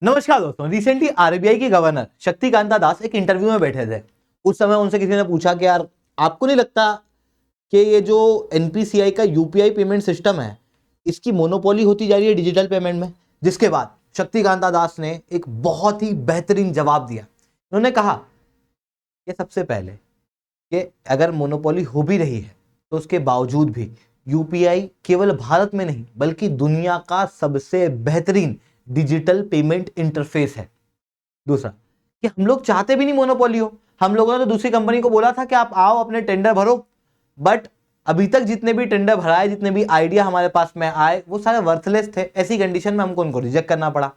नमस्कार दोस्तों। Recently RBI के गवर्नर शक्तिकांता दास एक इंटरव्यू में बैठे थे। उस समय उनसे किसी ने पूछा कि यार आपको नहीं लगता कि ये जो एनपीसीआई का यूपीआई पेमेंट सिस्टम है इसकी मोनोपोली होती जा रही है डिजिटल पेमेंट में। जिसके बाद शक्तिकांता दास ने एक बहुत ही बेहतरीन जवाब दिया। उन्होंने कहा कि सबसे पहले कि अगर मोनोपोली हो भी रही है तो उसके बावजूद भी यूपीआई केवल भारत में नहीं बल्कि दुनिया का सबसे बेहतरीन डिजिटल पेमेंट इंटरफेस है। दूसरा कि हम लोग चाहते भी नहीं मोनोपोली हो। हम लोगों ने तो दूसरी कंपनी को बोला था कि आप आओ अपने टेंडर भरो, बट अभी तक जितने भी टेंडर भराए, जितने भी आइडिया हमारे पास में आए वो सारे वर्थलेस थे। ऐसी कंडीशन में हमको उनको रिजेक्ट करना पड़ा।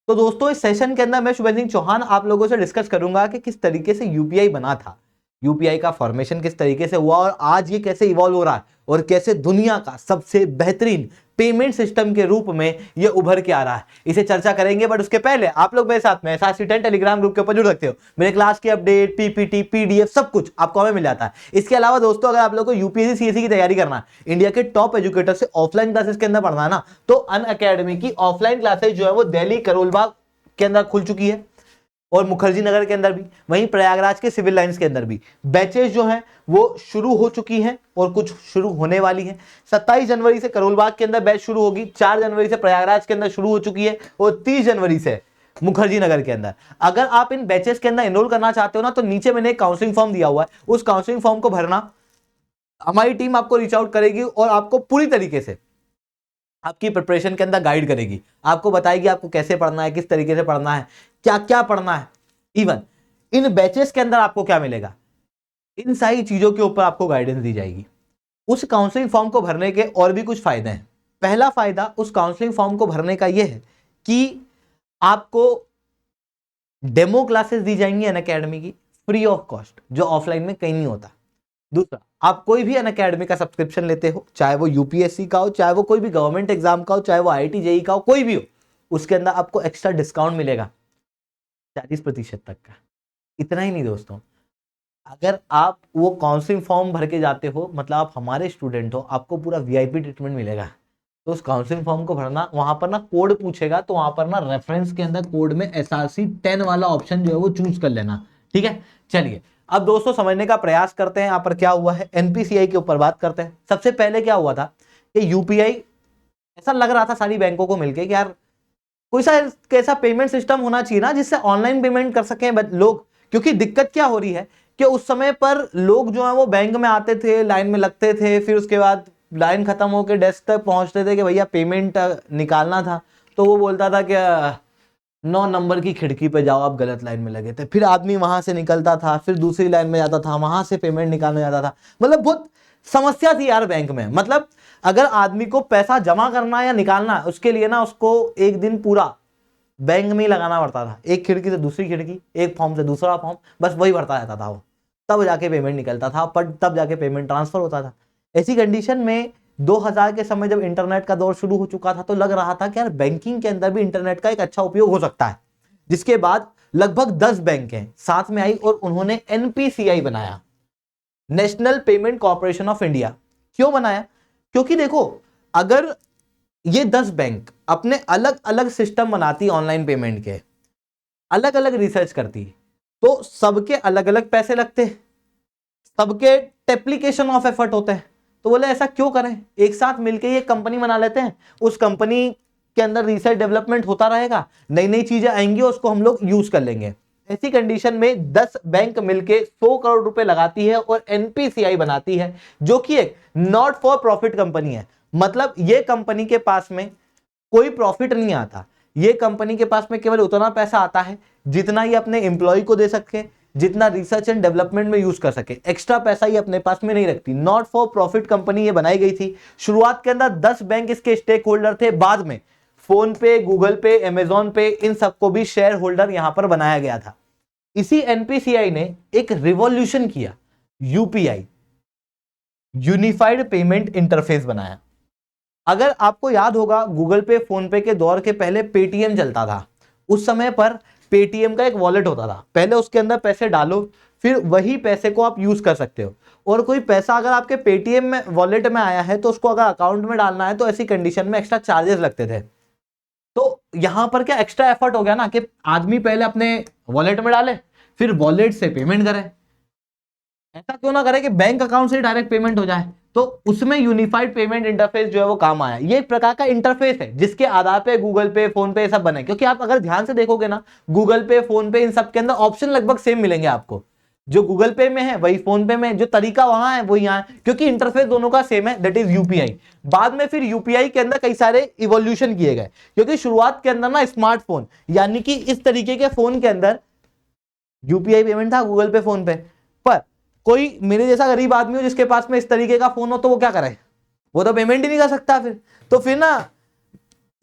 तो दोस्तों इस सेशन के अंदर मैं शुभेंद्र सिंह चौहान आप लोगों से डिस्कस करूंगा कि किस तरीके से यूपीआई बना था, यूपीआई का फॉर्मेशन किस तरीके से हुआ और आज ये कैसे इवॉल्व हो रहा है और कैसे दुनिया का सबसे बेहतरीन पेमेंट सिस्टम के रूप में ये उभर के आ रहा है। इसे चर्चा करेंगे, बट उसके पहले आप लोग मेरे साथ में SRC10 टेलीग्राम ग्रुप के ऊपर जुड़ सकते हो। मेरे क्लास की अपडेट, पीपीटी, पीडीएफ सब कुछ आपको हमें मिल जाता है। इसके अलावा दोस्तों अगर आप लोग को यूपीएससी सीएससी की तैयारी करना है, इंडिया के टॉप एजुकेटर से ऑफलाइन क्लासेस के अंदर पढ़ना है ना, तो अनअकैडमी की ऑफलाइन क्लासेस जो है वो दिल्ली करोलबाग के अंदर खुल चुकी है और मुखर्जी नगर के अंदर भी, वहीं प्रयागराज के सिविल लाइंस के अंदर भी बैचेस जो हैं वो शुरू हो चुकी हैं और कुछ शुरू होने वाली हैं। 27 जनवरी से करोलबाग के अंदर बैच शुरू होगी, 4 जनवरी से प्रयागराज के अंदर शुरू हो चुकी है और 30 जनवरी से मुखर्जी नगर के अंदर। अगर आप इन बैचेस के अंदर एनरोल करना चाहते हो ना, तो नीचे मैंने एक काउंसलिंग फॉर्म दिया हुआ है, उस काउंसलिंग फॉर्म को भरना। हमारी टीम आपको रीच आउट करेगी और आपको पूरी तरीके से आपकी प्रिपरेशन के अंदर गाइड करेगी, आपको बताएगी आपको कैसे पढ़ना है, किस तरीके से पढ़ना है, क्या क्या पढ़ना है। इवन इन बैचेस के अंदर आपको क्या मिलेगा, इन सारी चीजों के ऊपर आपको गाइडेंस दी जाएगी। उस काउंसलिंग फॉर्म को भरने के और भी कुछ फायदे हैं। पहला फायदा उस काउंसलिंग फॉर्म को भरने का यह है कि आपको डेमो क्लासेस दी जाएंगी अनअकैडमी की फ्री ऑफ कॉस्ट, जो ऑफलाइन में कहीं नहीं होता। दूसरा, आप कोई भी अनअकैडमी का सब्सक्रिप्शन लेते हो, चाहे वो यूपीएससी का हो, चाहे वो कोई भी गवर्नमेंट एग्जाम का हो, चाहे वो आईआईटी जेईई का हो, कोई भी हो, उसके अंदर आपको एक्स्ट्रा डिस्काउंट मिलेगा 40% तक का। इतना ही नहीं दोस्तों, अगर आप वो काउंसलिंग फॉर्म भर के जाते हो, मतलब आप हमारे स्टूडेंट हो, आपको पूरा वीआईपी ट्रीटमेंट मिलेगा। तो उस काउंसलिंग फॉर्म को भरना, वहां पर ना कोड पूछेगा, तो वहां पर ना रेफरेंस के अंदर कोड में SRC10 वाला ऑप्शन जो है वो चूज कर लेना। ठीक है, चलिए अब दोस्तों समझने का प्रयास करते हैं यहाँ पर क्या हुआ है। एनपीसीआई के ऊपर बात करते हैं। सबसे पहले क्या हुआ था कि यूपीआई, ऐसा लग रहा था सारी बैंकों को मिलकर कि यार कोई सा कैसा पेमेंट सिस्टम होना चाहिए ना जिससे ऑनलाइन पेमेंट कर सकें लोग। क्योंकि दिक्कत क्या हो रही है कि उस समय पर लोग जो है वो बैंक में आते थे, लाइन में लगते थे, फिर उसके बाद लाइन खत्म होकर डेस्क तक पहुंचते थे कि भैया पेमेंट निकालना था, तो वो बोलता था कि 9 नंबर की खिड़की पे जाओ, आप गलत लाइन में लगे थे। फिर आदमी वहां से निकलता था, फिर दूसरी लाइन में जाता था, वहां से पेमेंट निकालने जाता था। मतलब बहुत समस्या थी यार बैंक में। मतलब अगर आदमी को पैसा जमा करना या निकालना, उसके लिए ना उसको एक दिन पूरा बैंक में ही लगाना पड़ता था, एक खिड़की से दूसरी खिड़की, एक फॉर्म से दूसरा फॉर्म, बस वही भरता रहता था वो, तब जाके पेमेंट निकलता था, पर तब जाके पेमेंट ट्रांसफर होता था। ऐसी कंडीशन में 2000 के समय जब इंटरनेट का दौर शुरू हो चुका था, तो लग रहा था कि यार बैंकिंग के अंदर भी इंटरनेट का एक अच्छा उपयोग हो सकता है। जिसके बाद लगभग 10 बैंक हैं साथ में आई और उन्होंने एनपीसीआई बनाया, national payment corporation of India. क्यों बनाया? क्योंकि देखो, अगर ये 10 बैंक अपने अलग अलग सिस्टम बनाती ऑनलाइन पेमेंट के, अलग अलग रिसर्च करती, तो सबके अलग अलग पैसे लगते, सबके टेप्लीकेशन ऑफ एफर्ट होते हैं। तो बोले ऐसा क्यों करें, एक साथ मिलके ये कंपनी बना लेते हैं, उस कंपनी के अंदर रिसर्च डेवलपमेंट होता रहेगा, नई नई चीजें आएंगी, उसको हम लोग यूज कर लेंगे। ऐसी कंडीशन में 10 बैंक मिलके 100 करोड़ रुपए लगाती है और एनपीसीआई बनाती है, जो कि एक नॉट फॉर प्रॉफिट कंपनी है। मतलब ये कंपनी के पास में कोई प्रॉफिट नहीं आता, ये कंपनी के पास में केवल उतना पैसा आता है जितना ये अपने एम्प्लॉय को दे सके, जितना रिसर्च एंड डेवलपमेंट में यूज कर सके। एक्स्ट्रा पैसा ये अपने पास में नहीं रखती। नॉट फॉर प्रॉफिट कंपनी ये बनाई गई थी। शुरुआत के अंदर 10 बैंक इसके स्टेक होल्डर थे, बाद में फोन पे, गूगल पे, अमेजॉन पे, इन सबको भी शेयर होल्डर यहां पर बनाया गया था। इसी एनपीसीआई ने एक रिवॉल्यूशन किया, यूपीआई, यूनिफाइड पेमेंट इंटरफेस बनाया। अगर आपको याद होगा, गूगल पे, फोन पे के दौर के पहले पेटीएम चलता था। उस समय पर पेटीएम का एक वॉलेट होता था, पहले उसके अंदर पैसे डालो, फिर वही पैसे को आप यूज कर सकते हो। और कोई पैसा अगर आपके पेटीएम में वॉलेट में आया है तो उसको अगर अकाउंट में डालना है तो ऐसी कंडीशन में एक्स्ट्रा चार्जेस लगते थे। तो यहां पर क्या एक्स्ट्रा एफर्ट हो गया ना कि आदमी पहले अपने वॉलेट में डाले, फिर वॉलेट से पेमेंट करे। ऐसा क्यों ना करे कि बैंक अकाउंट से डायरेक्ट पेमेंट हो जाए। तो उसमें यूनिफाइड पेमेंट इंटरफेस जो है वो काम आया। ये एक प्रकार का इंटरफेस है जिसके आधार पे गूगल पे, फोन पे सब बने। क्योंकि आप अगर ध्यान से देखोगे ना, गूगल पे, फोन पे, इन सब के अंदर ऑप्शन लगभग सेम मिलेंगे आपको। जो गूगल पे में है वही फोन पे में, जो तरीका वहां है वो यहाँ है, क्योंकि इंटरफेस दोनों का सेम है, दैट इज यूपीआई। बाद में फिर यूपीआई के अंदर कई सारे इवोल्यूशन किए गए, क्योंकि शुरुआत के अंदर ना स्मार्टफोन यानी कि इस तरीके के फोन के अंदर यूपीआई पेमेंट था, गूगल पे, फोन पे। पर कोई मेरे जैसा गरीब आदमी हो जिसके पास में इस तरीके का फोन हो, तो वो क्या करे, वो तो पेमेंट ही नहीं कर सकता। फिर ना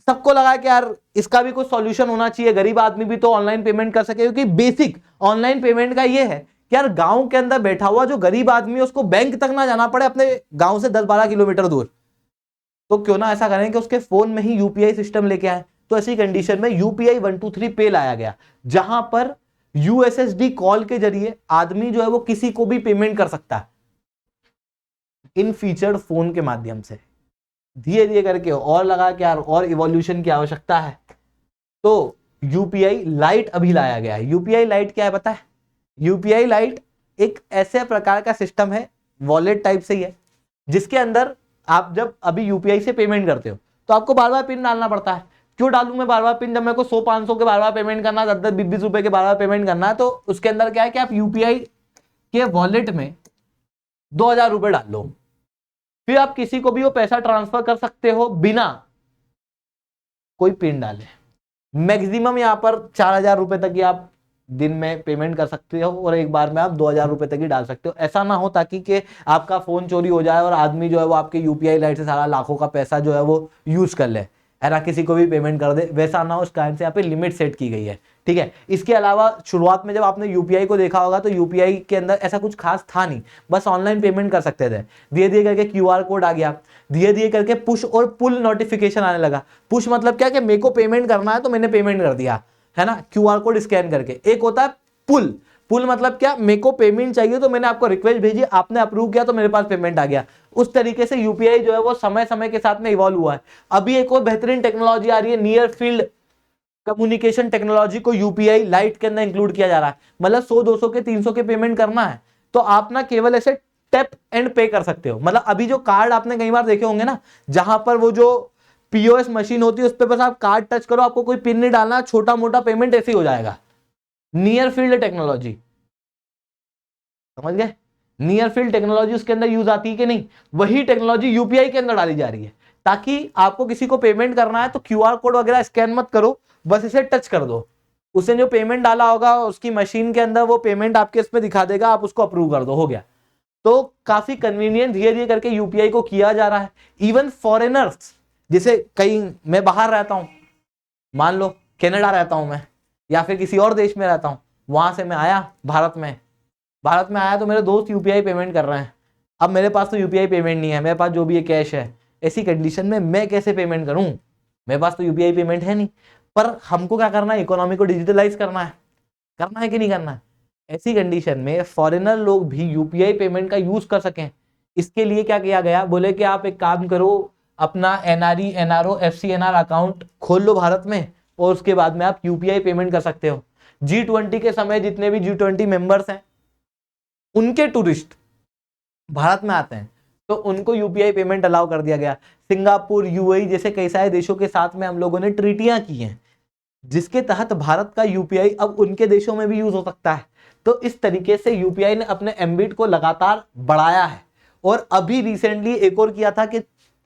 सबको लगा कि यार इसका भी कुछ सॉल्यूशन होना चाहिए, गरीब आदमी भी तो ऑनलाइन पेमेंट कर सके। क्योंकि बेसिक ऑनलाइन पेमेंट का ये है कि यार गांव के अंदर बैठा हुआ जो गरीब आदमी है उसको बैंक तक ना जाना पड़े अपने गांव से 10-12 किलोमीटर दूर। तो क्यों ना ऐसा करें कि उसके फोन में ही यूपीआई सिस्टम लेके आए। तो ऐसी कंडीशन में यूपीआई 123 पे लाया गया, जहां पर यूएसएसडी कॉल के जरिए आदमी जो है वो किसी को भी पेमेंट कर सकता है इन फीचर्ड फोन के माध्यम से। धीरे धीरे करके और लगा कि यार और इवोल्यूशन की आवश्यकता है, तो यूपीआई लाइट अभी लाया गया है। यूपीआई लाइट क्या है पता है? यूपीआई लाइट एक ऐसे प्रकार का सिस्टम है, वॉलेट टाइप से ही है, जिसके अंदर आप जब अभी यूपीआई से पेमेंट करते हो तो आपको बार बार पिन डालना पड़ता है। क्यों डालूं मैं बार बार पिन? जब मेरे को 100-500 के बार बार पेमेंट करना है, 10-10, 20-20 रुपए के बार बार पेमेंट करना है, तो उसके अंदर क्या है कि आप यूपीआई के वॉलेट में 2000 रुपए डाल लो, फिर आप किसी को भी वो पैसा ट्रांसफर कर सकते हो बिना कोई पिन डाले। मैक्सिमम यहां पर 4000 रुपए तक ही आप दिन में पेमेंट कर सकते हो, और एक बार में आप 2000 रुपए तक ही डाल सकते हो। ऐसा ना हो ताकि कि आपका फोन चोरी हो जाए और आदमी जो है वो आपके यूपीआई लाइट से सारा लाखों का पैसा जो है वो यूज कर ले, है ना, किसी को भी पेमेंट कर दे। वैसा ना हो, उस कारण से यहाँ पे लिमिट सेट की गई है, ठीक है। इसके अलावा शुरुआत में जब आपने यूपीआई को देखा होगा तो यूपीआई के अंदर ऐसा कुछ खास था नहीं, बस ऑनलाइन पेमेंट कर सकते थे। धीरे धीरे करके क्यूआर कोड आ गया, धीरे धीरे करके पुश और पुल नोटिफिकेशन आने लगा। पुश मतलब क्या कि मेरे को पेमेंट करना है तो मैंने पेमेंट कर दिया, है ना, क्यूआर कोड स्कैन करके। एक होता है पुल। पुल मतलब क्या, मेरे को पेमेंट चाहिए तो मैंने आपको रिक्वेस्ट भेजी, आपने अप्रूव किया तो मेरे पास पेमेंट आ गया। उस तरीके से यूपीआई जो है वो समय समय के साथ में इवॉल्व हुआ है। अभी एक और बेहतरीन टेक्नोलॉजी आ रही है, नियर फील्ड कम्युनिकेशन टेक्नोलॉजी को यूपीआई लाइट के अंदर इंक्लूड किया जा रहा है। मतलब 100-200 के 300 के पेमेंट करना है तो आप ना केवल ऐसे टैप एंड पे कर सकते हो। मतलब अभी जो कार्ड आपने कई बार देखे होंगे ना, जहां पर वो जो पीओएस मशीन होती है उस पर बस आप कार्ड टच करो, आपको कोई पिन नहीं डालना, छोटा मोटा पेमेंट ऐसे ही हो जाएगा। नियर फील्ड टेक्नोलॉजी, समझ गए? नियर फील्ड टेक्नोलॉजी उसके अंदर यूज आती है कि नहीं, वही टेक्नोलॉजी यूपीआई के अंदर डाली जा रही है, ताकि आपको किसी को पेमेंट करना है तो क्यूआर कोड वगैरह स्कैन मत करो, बस इसे टच कर दो, उसने जो पेमेंट डाला होगा उसकी मशीन के अंदर वो पेमेंट आपके इसमें दिखा देगा, आप उसको अप्रूव कर दो, हो गया। तो काफी कन्वीनियंट धीरे धीरे करके यूपीआई को किया जा रहा है। इवन फॉरेनर्स, जैसे कहीं मैं बाहर रहता हूं, मान लो कनाडा रहता हूं मैं, या फिर किसी और देश में रहता हूं, वहां से मैं आया भारत में आया तो मेरे दोस्त यूपीआई पेमेंट कर रहे हैं। अब मेरे पास तो यूपीआई पेमेंट नहीं है, मेरे पास जो भी है कैश है। ऐसी कंडीशन में मैं कैसे पेमेंट करूं? मेरे पास तो यूपीआई पेमेंट है नहीं। पर हमको क्या करना है? इकोनॉमी को डिजिटलाइज करना है कि नहीं करना है? ऐसी कंडीशन में फॉरेनर लोग भी यूपीआई पेमेंट का यूज कर सकें, इसके लिए क्या किया गया, बोले कि आप एक काम करो, अपना एनआरई, एनआरओ, एफसीएनआर अकाउंट खोल लो भारत में, और उसके बाद में आप यूपीआई पेमेंट कर सकते हो। G20 के समय जितने भी G20 मेंबर्स हैं उनके टूरिस्ट भारत में आते हैं तो उनको यूपीआई पेमेंट अलाउ कर दिया गया। सिंगापुर, यूएई जैसे कई सारे देशों के साथ में हम लोगों ने ट्रीटियां की हैं, जिसके तहत भारत का यूपीआई अब उनके देशों में भी यूज हो सकता है। तो इस तरीके से यूपीआई ने अपने एम्बिट को लगातार बढ़ाया है। और अभी रिसेंटली एक और किया था कि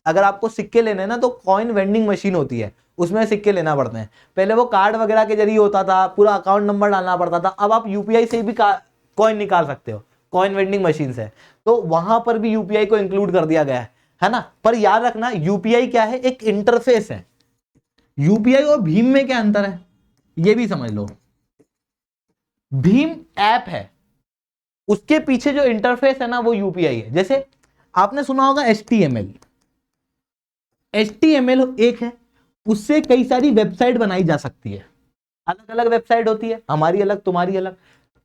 अगर आपको सिक्के लेने ना तो कॉइन वेंडिंग मशीन होती है, उसमें सिक्के लेना पड़ते हैं। पहले वो कार्ड वगैरह के जरिए होता था, पूरा अकाउंट नंबर डालना पड़ता था। अब आप यूपीआई से भी कॉइन निकाल सकते हो, कॉइन वेंडिंग मशीन से। तो वहां पर भी यूपीआई को इंक्लूड कर दिया गया है ना। पर याद रखना, यूपीआई क्या है? एक इंटरफेस है। यूपीआई और भीम में क्या अंतर है ये भी समझ लो। भीम ऐप है, उसके पीछे जो इंटरफेस है ना वो यूपीआई है। जैसे आपने सुना होगा HTML एक है, उससे कई सारी वेबसाइट बनाई जा सकती है। अलग अलग वेबसाइट होती है, हमारी अलग, तुम्हारी अलग,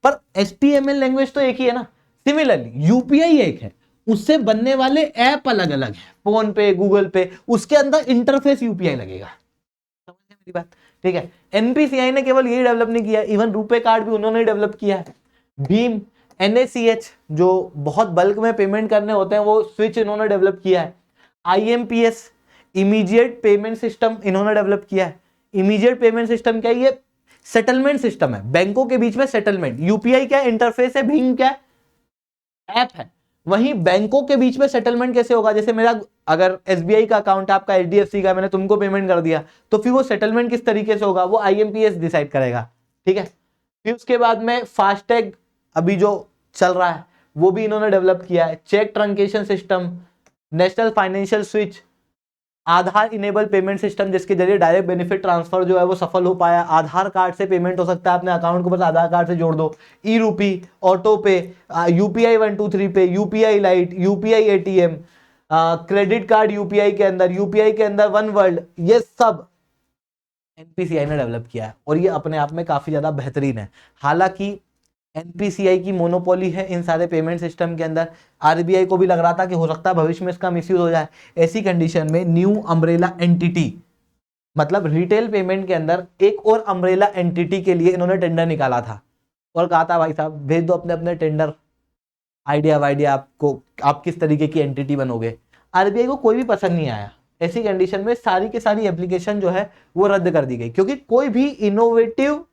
पर HTML लैंग्वेज तो एक ही है ना। सिमिलरली यूपीआई एक है, उससे बनने वाले ऐप अलग अलग है, फोन पे, गूगल पे, उसके अंदर इंटरफेस यूपीआई लगेगा। समझ मेरी बात? ठीक है, एनपीसीआई ने केवल यही डेवलप नहीं किया, इवन रुपे कार्ड भी उन्होंने डेवलप किया है। भीम, एनएसीएच जो बहुत बल्क में पेमेंट करने होते हैं वो स्विच इन्होंने डेवलप किया है। आईएमपीएस, इमीडिएट पेमेंट सिस्टम इन्होंने डेवलप किया है। इमीडिएट पेमेंट सिस्टम क्या है? ये सेटलमेंट सिस्टम है, बैंकों के बीच में सेटलमेंट। यूपीआई क्या इंटरफेस है, भीम क्या ऐप है। वहीं बैंकों के बीच में सेटलमेंट कैसे होगा? जैसे मेरा अगर एसबीआई का अकाउंट है, आपका एचडीएफसी का, मैंने तुमको पेमेंट कर दिया, तो फिर वो सेटलमेंट किस तरीके से होगा? वो आईएमपीएस डिसाइड करेगा। ठीक है, फिर उसके बाद में फास्टैग अभी जो चल रहा है वो भी इन्होंने डेवलप किया है। Check truncation system, national financial switch, Aadhaar enabled payment system जिसके जरिए डायरेक्ट बेनिफिट ट्रांसफर जो है वो सफल हो पाया। आधार कार्ड से पेमेंट हो सकता है, अपने अकाउंट को बस आधार कार्ड से जोड़ दो। ई रूपी, ऑटो पे, यूपीआई 123 पे, UPI light, UPI ATM, credit card UPI के अंदर, यूपीआई के अंदर वन वर्ल्ड, ये सब एनपीसीआई ने डेवलप किया है और ये अपने आप में काफी ज्यादा बेहतरीन है। हालांकि एनपीसीआई की मोनोपोली है इन सारे पेमेंट सिस्टम के अंदर। आरबीआई को भी लग रहा था कि हो सकता है भविष्य में इसका मिसयूज हो जाए। ऐसी कंडीशन में न्यू अम्ब्रेला एंटिटी, मतलब रिटेल पेमेंट के अंदर एक और अम्ब्रेला एंटिटी के लिए इन्होंने टेंडर निकाला था और कहा था भाई साहब भेज दो अपने अपने टेंडर, आइडिया आपको, आप किस तरीके की एंटिटी बनोगे। आरबीआई को कोई भी पसंद नहीं आया। ऐसी कंडीशन में सारी की सारी एप्लीकेशन जो है वो रद्द कर दी गई, क्योंकि कोई भी इनोवेटिव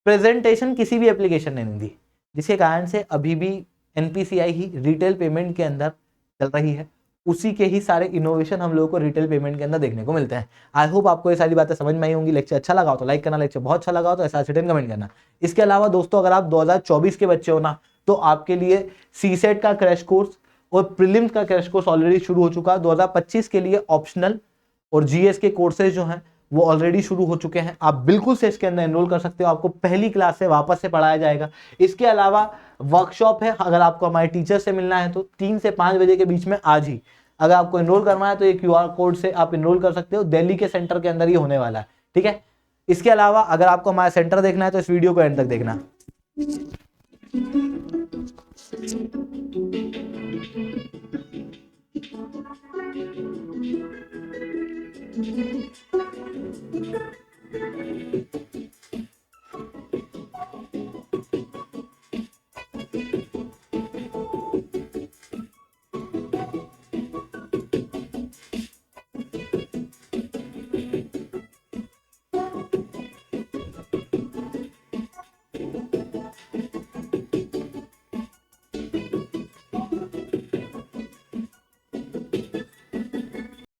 प्रेजेंटेशन किसी भी एप्लीकेशन ने नहीं दी, जिसके कारण से अभी भी एनपीसीआई ही रिटेल पेमेंट के अंदर चल रही है। उसी के ही सारे इनोवेशन हम लोगों को रिटेल पेमेंट के अंदर देखने को मिलते हैं। आई होप आपको ये सारी बातें समझ में आई होंगी। लेक्चर अच्छा लगा हो तो लाइक करना, लेक्चर बहुत अच्छा लगा हो तो ऐसा रिटर्न कमेंट करना। इसके अलावा दोस्तों अगर आप 2024 के बच्चे हो ना, तो आपके लिए सीसेट का क्रैश कोर्स और प्रीलिम्स का क्रैश कोर्स ऑलरेडी शुरू हो चुका है। 2025 के लिए ऑप्शनल और जीएस के कोर्सेज जो हैं वो ऑलरेडी शुरू हो चुके हैं। आप बिल्कुल से इसके अंदर एनरोल कर सकते हो, आपको पहली क्लास से वापस से पढ़ाया जाएगा। इसके अलावा वर्कशॉप है, अगर आपको हमारे टीचर से मिलना है तो 3 से 5 बजे के बीच में आज ही अगर आपको एनरोल करना है तो ये क्यूआर कोड से आप एनरोल कर सकते हो। दिल्ली के सेंटर के अंदर ही होने वाला है, ठीक है। इसके अलावा अगर आपको हमारा सेंटर देखना है तो इस वीडियो को एंड तक देखना।